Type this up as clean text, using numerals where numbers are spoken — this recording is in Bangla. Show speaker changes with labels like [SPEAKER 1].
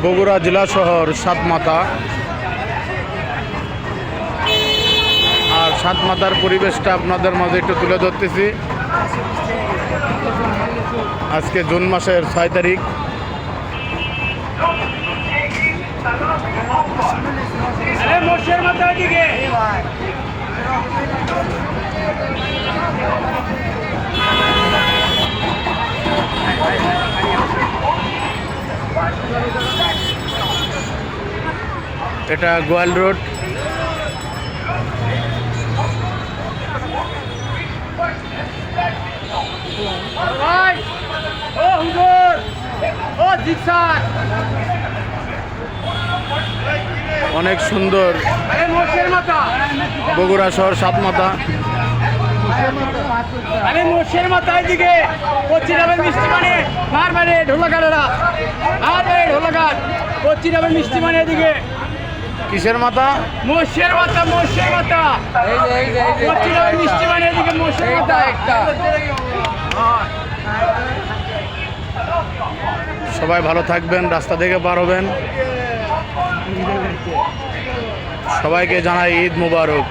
[SPEAKER 1] বগুড়া জেলা শহর সাতমাতা। আর সাতমাতার পরিবেশটা আপনাদের মাঝে একটু তুলে ধরতেছি। আজকে জুন মাসের 6 তারিখ। এটা গোয়াল রোড। অনেক সুন্দর বগুড়া শহর সাতমাতা।
[SPEAKER 2] আমি মোষের মাথায় দিকে কচ্ছি ডাবের মিষ্টি মানে মারবারে ঢোলাঘাটেরা মারবারে ঢোলাঘাট কচ্ছি ডাবের মিষ্টি মানে এদিকে
[SPEAKER 1] কিসের মাথা?
[SPEAKER 2] মোষের মাথা মোষের মাথা কচ্ছি ডাবের মিষ্টি মানে এদিকে মোষের মাথা একটা।
[SPEAKER 1] সবাই ভালো থাকবেন, রাস্তা থেকে পার হবেন। সবাইকে জানাই ঈদ মুবারক।